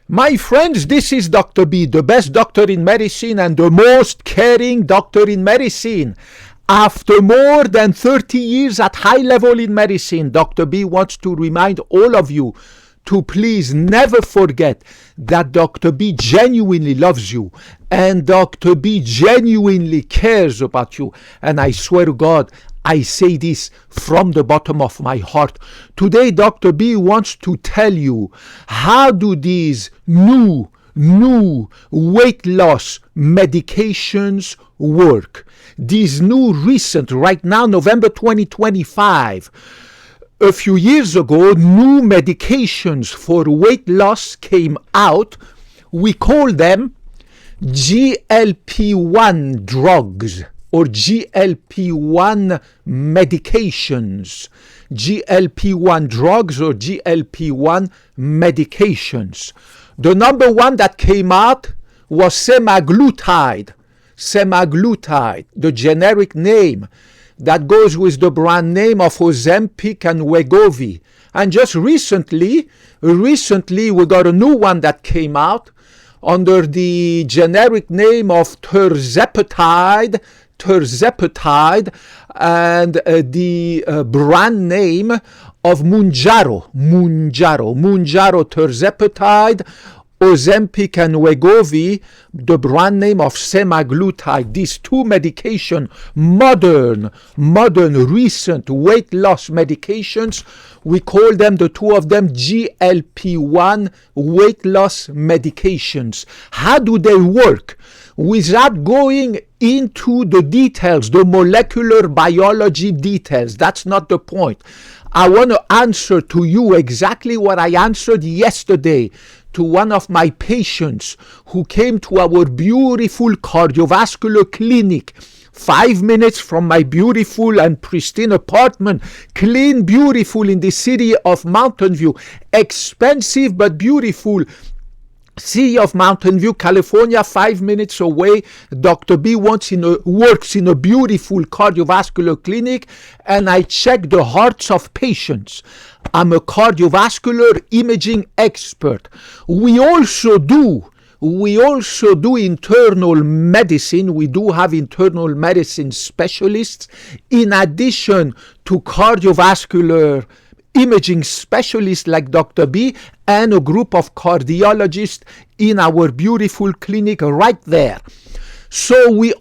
My friends, this is Dr. B, the best doctor in medicine and the most caring doctor in medicine. After more than 30 years at high level in medicine, Dr. B wants to remind all of you to please never forget that Dr. B genuinely loves you and Dr. B genuinely cares about you. And I swear to God, I say this from the bottom of my heart. Today, Dr. B wants to tell you how do these new weight loss medications work. These new recent, right now, November 2025, a few years ago, new medications for weight loss came out. We call them GLP-1 drugs or GLP-1 medications. GLP-1 drugs or GLP-1 medications. The number one that came out was semaglutide. Semaglutide, the generic name that goes with the brand name of Ozempic and Wegovy. And just recently we got a new one that came out under the generic name of tirzepatide, and the brand name of Mounjaro, tirzepatide, Ozempic and Wegovy, the brand name of semaglutide. These two medication, modern, recent weight loss medications, we call them, the two of them, GLP-1 weight loss medications. How do they work? Without going into the details, the molecular biology details, that's not the point. I want to answer to you exactly what I answered yesterday to one of my patients who came to our beautiful cardiovascular clinic 5 minutes from my beautiful and pristine apartment, clean, beautiful, in the city of Mountain View, expensive but beautiful city of Mountain View, California, 5 minutes away. Dr. B works in a beautiful cardiovascular clinic, and I check the hearts of patients. I'm a cardiovascular imaging expert. We also do internal medicine. We do have internal medicine specialists in addition to cardiovascular imaging specialists like Dr. B and a group of cardiologists in our beautiful clinic right there. So we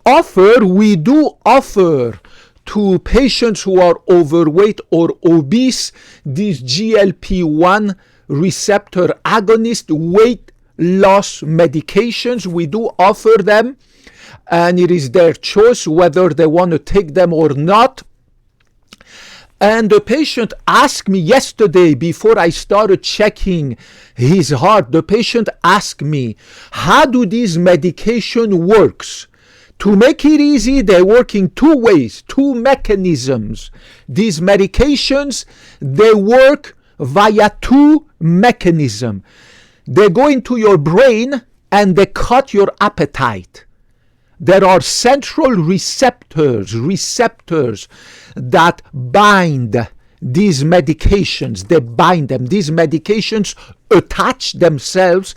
do offer to patients who are overweight or obese these GLP-1 receptor agonist weight loss medications. We do offer them, and it is their choice whether they want to take them or not. And the patient asked me yesterday, before I started checking his heart, the patient asked me, how do these medication works? To make it easy, they work in two ways, two mechanisms. These medications, they work via two mechanisms. They go into your brain and they cut your appetite. There are central receptors that bind these medications. They bind them. These medications attach themselves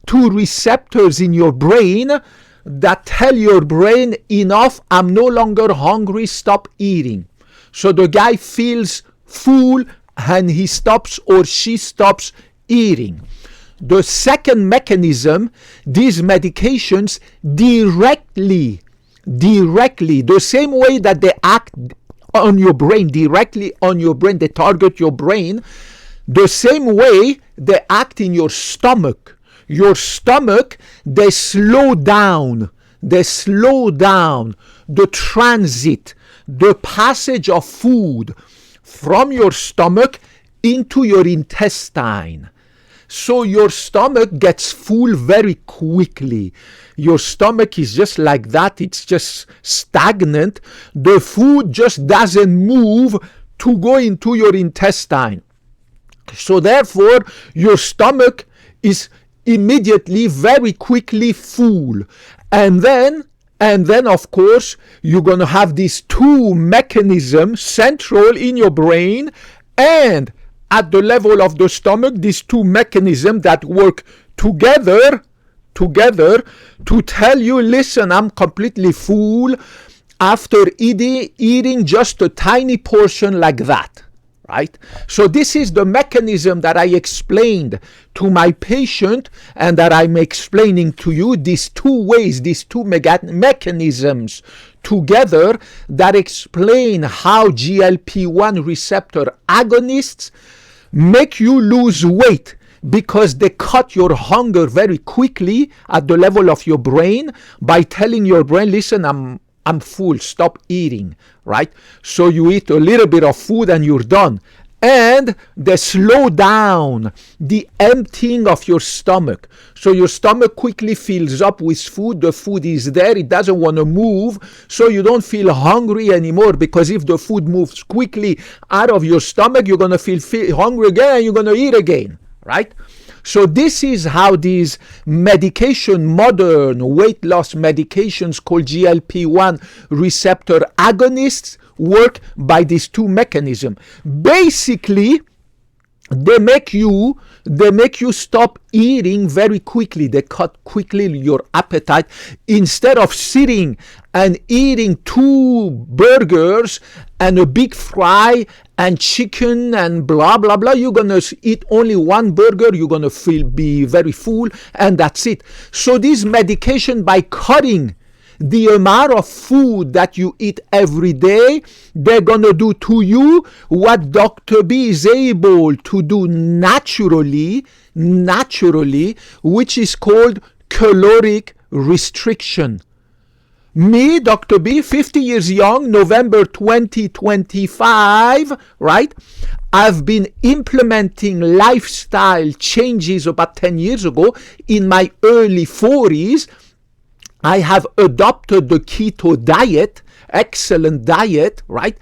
to receptors in your brain that tell your brain, enough, I'm no longer hungry, stop eating. So the guy feels full and he stops or she stops eating. The second mechanism, these medications directly, the same way that they act on your brain, directly on your brain, they target your brain, the same way they act in your stomach. Your stomach, they slow down the transit, the passage of food from your stomach into your intestine. So your stomach gets full very quickly. Your stomach is just like that. It's just stagnant. The food just doesn't move to go into your intestine. So therefore, your stomach is immediately, very quickly full. And then of course, you're going to have these two mechanisms central in your brain and at the level of the stomach, these two mechanisms that work together to tell you, listen, I'm completely full after eating just a tiny portion like that, right? So this is the mechanism that I explained to my patient and that I'm explaining to you, these two ways, these two mechanisms together that explain how GLP-1 receptor agonists make you lose weight, because they cut your hunger very quickly at the level of your brain by telling your brain, listen, I'm full, stop eating, right? So you eat a little bit of food and you're done. And they slow down the emptying of your stomach. So your stomach quickly fills up with food. The food is there. It doesn't want to move. So you don't feel hungry anymore, because if the food moves quickly out of your stomach, you're going to feel hungry again and you're going to eat again, right? So this is how these modern weight loss medications called GLP-1 receptor agonists work, by these two mechanisms. Basically, they make you stop eating very quickly. They cut quickly your appetite. Instead of sitting and eating 2 burgers and a big fry and chicken and blah blah blah, you're gonna eat only 1 burger. You're gonna be very full, and that's it. So this medication, by cutting the amount of food that you eat every day, they're gonna do to you what Dr. B is able to do naturally, which is called caloric restriction. Me, Dr. B, 50 years young, November 2025, right? I've been implementing lifestyle changes about 10 years ago. In my early 40s, I have adopted the keto diet, excellent diet, right?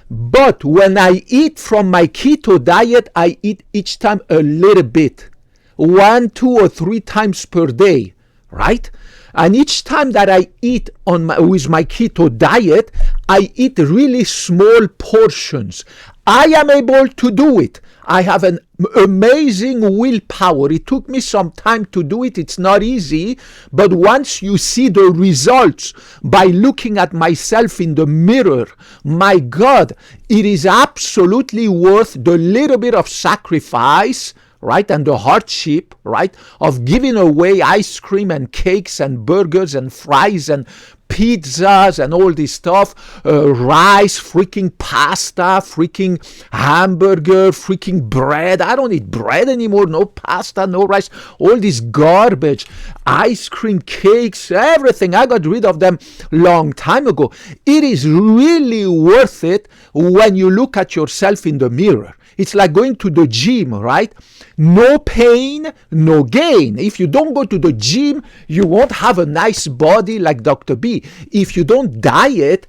But when I eat from my keto diet, I eat each time a little bit, 1, 2, or 3 times per day, right? And each time that I eat with my keto diet, I eat really small portions. I am able to do it. I have an amazing willpower. It took me some time to do it. It's not easy. But once you see the results by looking at myself in the mirror, my God, it is absolutely worth the little bit of sacrifice, right, and the hardship, right, of giving away ice cream and cakes and burgers and fries and pizzas and all this stuff, rice, freaking pasta, freaking hamburger, freaking bread. I don't eat bread anymore, no pasta, no rice, all this garbage, ice cream, cakes, everything. I got rid of them long time ago. It is really worth it when you look at yourself in the mirror. It's like going to the gym, right? No pain, no gain. If you don't go to the gym, you won't have a nice body like Dr. B. If you don't diet,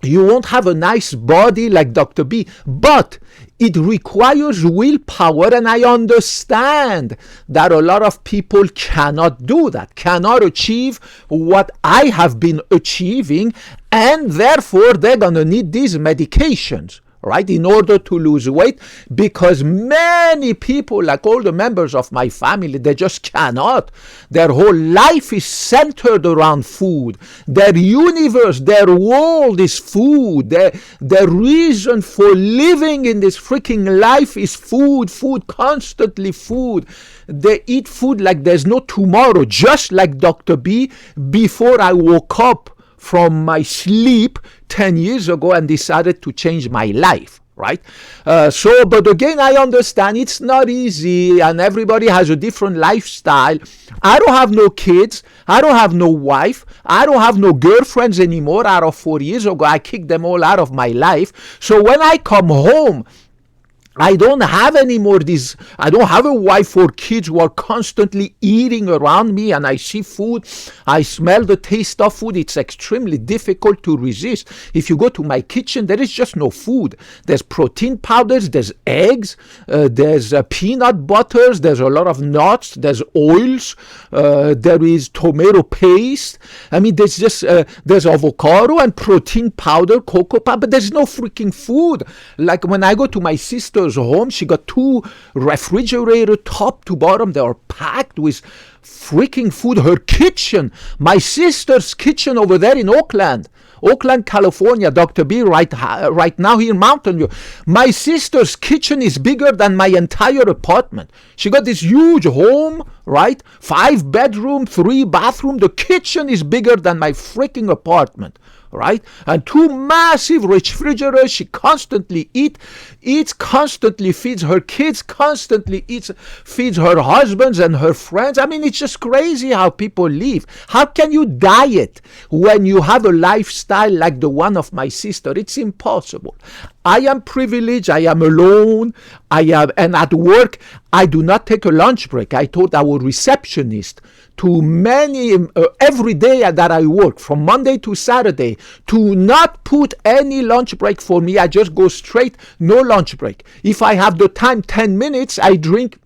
you won't have a nice body like Dr. B. But it requires willpower, and I understand that a lot of people cannot do that, cannot achieve what I have been achieving, and therefore they're going to need these medications, right, in order to lose weight, because many people, like all the members of my family, they just cannot. Their whole life is centered around food. Their universe, their world is food. Their reason for living in this freaking life is food, constantly food. They eat food like there's no tomorrow, just like Dr. B before I woke up from my sleep 10 years ago and decided to change my life, right? But again, I understand it's not easy, and everybody has a different lifestyle. I don't have no kids. I don't have no wife. I don't have no girlfriends anymore. Out of 4 years ago, I kicked them all out of my life. So when I come home, I don't have anymore I don't have a wife or kids who are constantly eating around me, and I see food, I smell the taste of food. It's extremely difficult to resist. If you go to my kitchen, there is just no food. There's protein powders, there's eggs, there's peanut butters, there's a lot of nuts, there's oils, there is tomato paste. I mean, there's just, there's avocado and protein powder, cocoa powder, but there's no freaking food. Like when I go to my sister sister's home. She got 2 refrigerators, top to bottom. They are packed with freaking food. Her kitchen, my sister's kitchen over there in Oakland, California, Dr. B, right now here in Mountain View. My sister's kitchen is bigger than my entire apartment. She got this huge home, right? 5 bedroom, 3 bathroom. The kitchen is bigger than my freaking apartment, right? And 2 massive refrigerators. She constantly eats, constantly feeds her kids, constantly feeds her husbands and her friends. I mean, it's just crazy how people live. How can you diet when you have a lifestyle like the one of my sister? It's impossible. I am privileged. I am alone. And at work, I do not take a lunch break. I told our receptionist every day that I work, from Monday to Saturday, to not put any lunch break for me. I just go straight, no lunch break. If I have the time, 10 minutes, I drink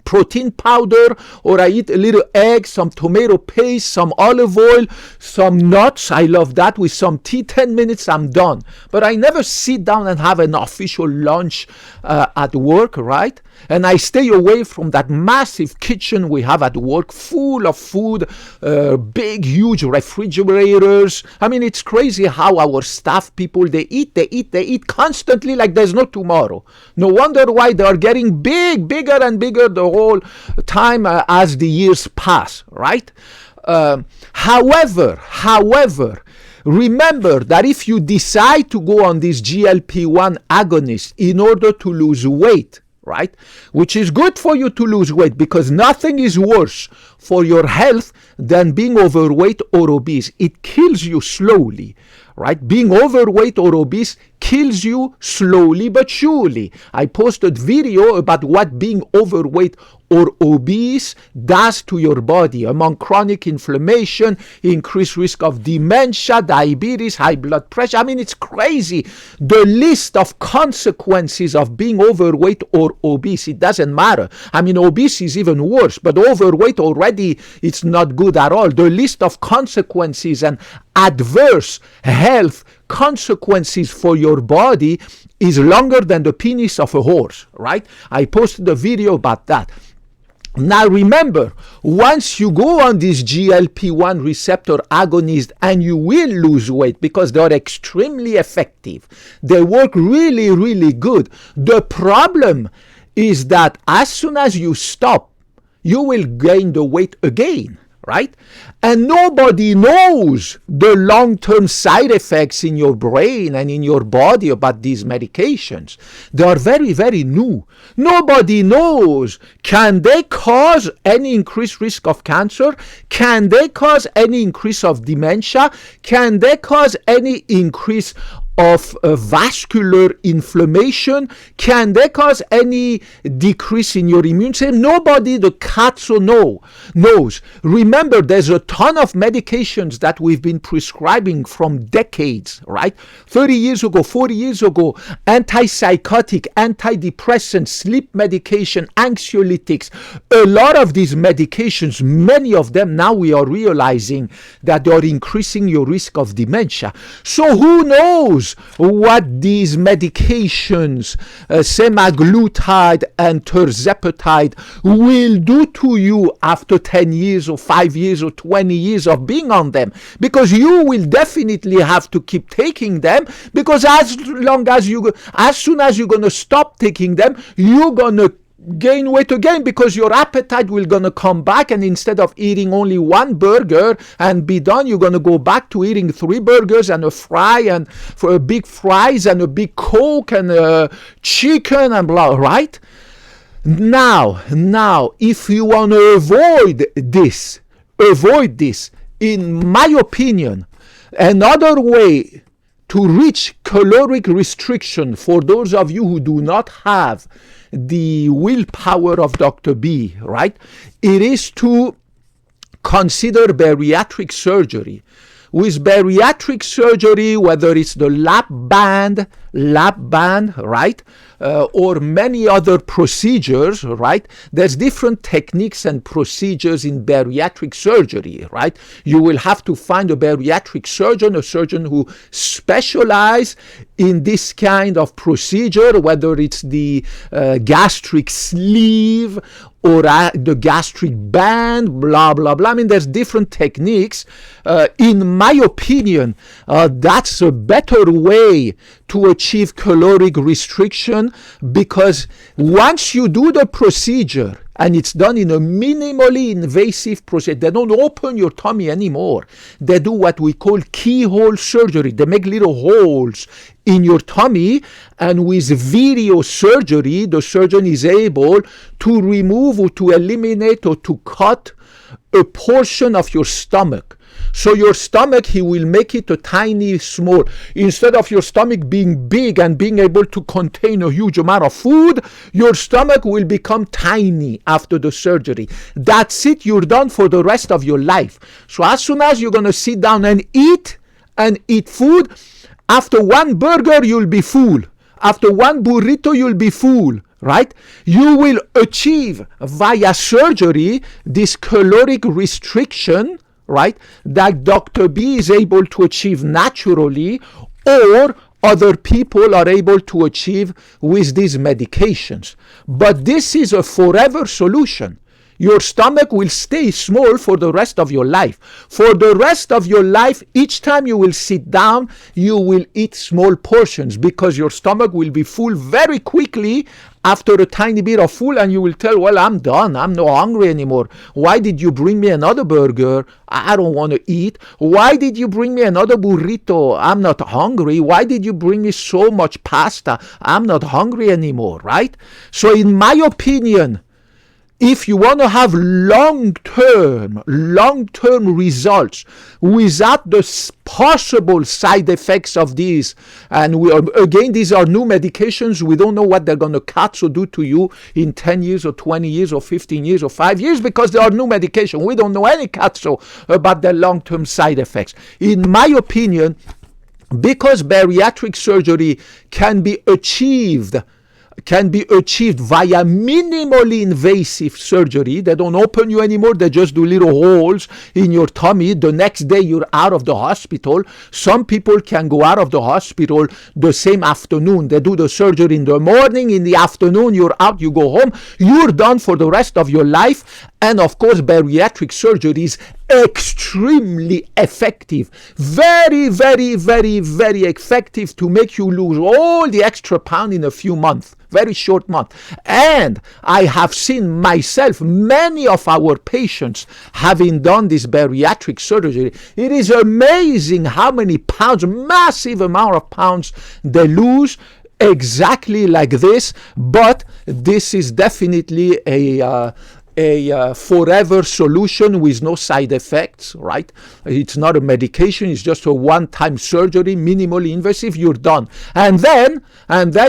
protein powder, or I eat a little egg, some tomato paste, some olive oil, some nuts. I love that, with some tea. 10 minutes, I'm done. But I never sit down and have an official lunch at work, right? And I stay away from that massive kitchen we have at work, full of food, big, huge refrigerators. I mean, it's crazy how our staff people, they eat constantly like there's no tomorrow. No wonder why they are getting bigger and bigger the whole time as the years pass, right? However, remember that if you decide to go on this GLP-1 agonist in order to lose weight, right, which is good for you to lose weight, because nothing is worse for your health than being overweight or obese. It kills you slowly, right? Being overweight or obese kills you slowly but surely. I posted video about what being overweight or obese does to your body, among chronic inflammation, increased risk of dementia, diabetes, high blood pressure. I mean, it's crazy. The list of consequences of being overweight or obese, it doesn't matter. I mean, obese is even worse, but overweight already, it's not good at all. The list of consequences and adverse health consequences for your body is longer than the penis of a horse, right? I posted a video about that. Now remember, once you go on this GLP-1 receptor agonist, and you will lose weight because they are extremely effective. They work really, really good. The problem is that as soon as you stop, you will gain the weight again, right? And nobody knows the long-term side effects in your brain and in your body about these medications. They are very, very new. Nobody knows. Can they cause any increased risk of cancer? Can they cause any increase of dementia? Can they cause any increase of vascular inflammation? Can they cause any decrease in your immune system? Nobody, the cats knows. Remember, there's a ton of medications that we've been prescribing from decades, right? 30 years ago, 40 years ago, antipsychotic, antidepressant, sleep medication, anxiolytics. A lot of these medications, many of them now we are realizing that they are increasing your risk of dementia. So who knows what these medications, semaglutide and tirzepatide, will do to you after 10 years or 5 years or 20 years of being on them, because you will definitely have to keep taking them, because as soon as you're going to stop taking them, you're going to gain weight again, because your appetite will gonna come back, and instead of eating only 1 burger and be done, you're gonna go back to eating 3 burgers and a fry, and for a big fries and a big Coke and a chicken and blah, right? Now, if you want to avoid this, in my opinion, another way to reach caloric restriction for those of you who do not have the willpower of Dr. B, right? It is to consider bariatric surgery. With bariatric surgery, whether it's the lap band, lap band, right? Or many other procedures, right? There's different techniques and procedures in bariatric surgery, right? You will have to find a bariatric surgeon, a surgeon who specializes in this kind of procedure, whether it's the gastric sleeve or the gastric band, blah, blah, blah. I mean, there's different techniques. In my opinion, that's a better way to achieve caloric restriction, because once you do the procedure, and it's done in a minimally invasive procedure. They don't open your tummy anymore. They do what we call keyhole surgery. They make little holes in your tummy, and with video surgery, the surgeon is able to remove or to eliminate or to cut a portion of your stomach. So your stomach, he will make it a tiny, small. Instead of your stomach being big and being able to contain a huge amount of food, your stomach will become tiny after the surgery. That's it. You're done for the rest of your life. So as soon as you're going to sit down and eat food, after one burger, you'll be full. After one burrito, you'll be full. Right? You will achieve via surgery this caloric restriction, right, that Dr. B is able to achieve naturally, or other people are able to achieve with these medications. But this is a forever solution. Your stomach will stay small for the rest of your life. For the rest of your life, each time you will sit down, you will eat small portions, because your stomach will be full very quickly after a tiny bit of food, and you will tell, well, I'm done. I'm not hungry anymore. Why did you bring me another burger? I don't want to eat. Why did you bring me another burrito? I'm not hungry. Why did you bring me so much pasta? I'm not hungry anymore, right? So in my opinion, if you want to have long-term results without the possible side effects of these, and again, these are new medications, we don't know what they're going to cut or do to you in 10 years or 20 years or 15 years or 5 years, because they are new medication. We don't know any cuts about their long-term side effects. In my opinion, because bariatric surgery can be achieved via minimally invasive surgery. They don't open you anymore. They just do little holes in your tummy. The next day you're out of the hospital. Some people can go out of the hospital the same afternoon. They do the surgery in the morning. In the afternoon, you're out, you go home. You're done for the rest of your life. And of course, bariatric surgery is extremely effective. Very, very, very, very effective to make you lose all the extra pound in a few months. Very short month. And I have seen myself, many of our patients having done this bariatric surgery. It is amazing how many pounds, massive amount of pounds they lose, exactly like this. But this is definitely a forever solution with no side effects, right? It's not a medication, it's just a one-time surgery, minimally invasive, you're done. And then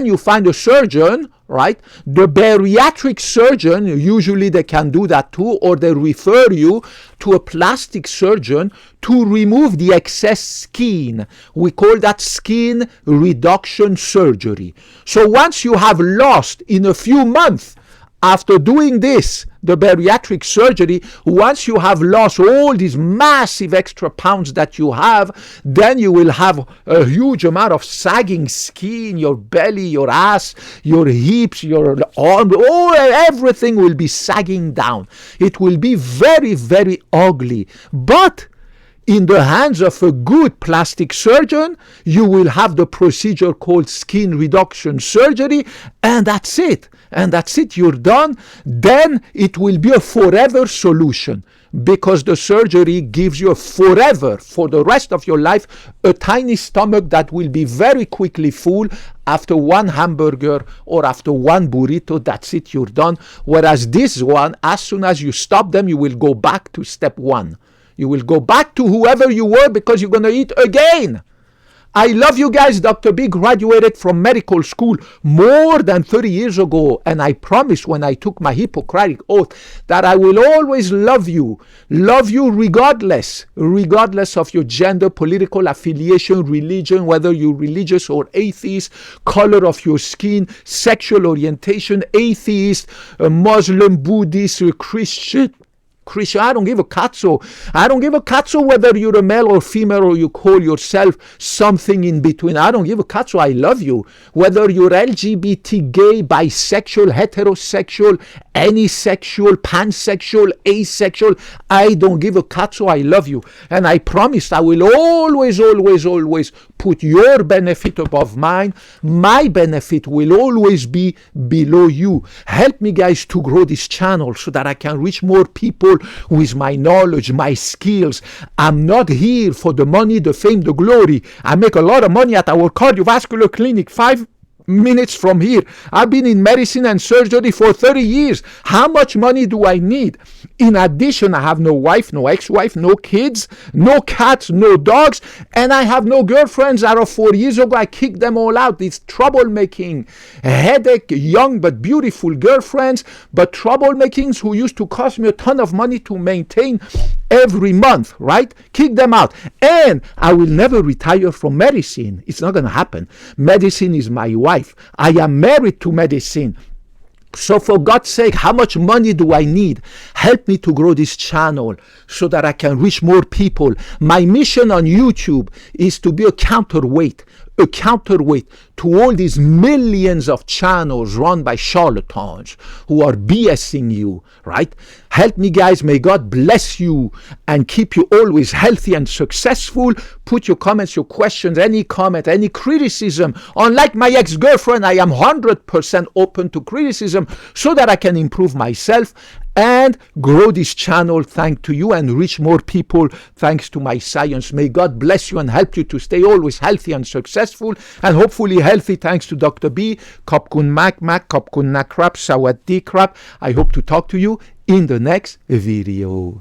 you find a surgeon, right? The bariatric surgeon, usually they can do that too, or they refer you to a plastic surgeon to remove the excess skin. We call that skin reduction surgery. So once you have lost in a few months, after doing this, the bariatric surgery, once you have lost all these massive extra pounds that you have, then you will have a huge amount of sagging skin, your belly, your ass, your hips, your arm, everything will be sagging down. It will be very, very ugly. But in the hands of a good plastic surgeon, you will have the procedure called skin reduction surgery, and that's it. And that's it, you're done. Then it will be a forever solution, because the surgery gives you a forever, for the rest of your life, a tiny stomach that will be very quickly full after one hamburger or after one burrito. That's it, you're done. Whereas this one, as soon as you stop them, you will go back to step one. You will go back to whoever you were, because you're going to eat again. I love you guys. Dr. B graduated from medical school more than 30 years ago, and I promised when I took my Hippocratic oath that I will always love you regardless of your gender, political affiliation, religion, whether you're religious or atheist, color of your skin, sexual orientation, atheist, Muslim, Buddhist, Christian, I don't give a cazzo. I don't give a cazzo whether you're a male or female or you call yourself something in between. I don't give a cazzo. I love you. Whether you're LGBT, gay, bisexual, heterosexual, anisexual, pansexual, asexual, I don't give a cazzo. I love you. And I promise I will always put your benefit above mine. My benefit will always be below you. Help me, guys, to grow this channel so that I can reach more people with my knowledge, my skills. I'm not here for the money, the fame, the glory. I make a lot of money at our cardiovascular clinic 5 minutes from here. I've been in medicine and surgery for 30 years. How much money do I need? In addition, I have no wife, no ex-wife, no kids, no cats, no dogs, and I have no girlfriends. Out of 4 years ago, I kicked them all out. It's troublemaking, headache, young but beautiful girlfriends, but troublemakings who used to cost me a ton of money to maintain every month, right? Kick them out. And I will never retire from medicine. It's not going to happen. Medicine is my wife. I am married to medicine. So for God's sake, how much money do I need? Help me to grow this channel so that I can reach more people. My mission on YouTube is to be a counterweight to all these millions of channels run by charlatans who are BSing you, right? Help me, guys. May God bless you and keep you always healthy and successful. Put your comments, your questions, any comment, any criticism. Unlike my ex-girlfriend, I am 100% open to criticism so that I can improve myself and grow this channel thanks to you and reach more people thanks to my science. May God bless you and help you to stay always healthy and successful and hopefully healthy thanks to Dr. B. Kopkun Mac, Kopkun Nakrap, Sawadee Krap. I hope to talk to you in the next video.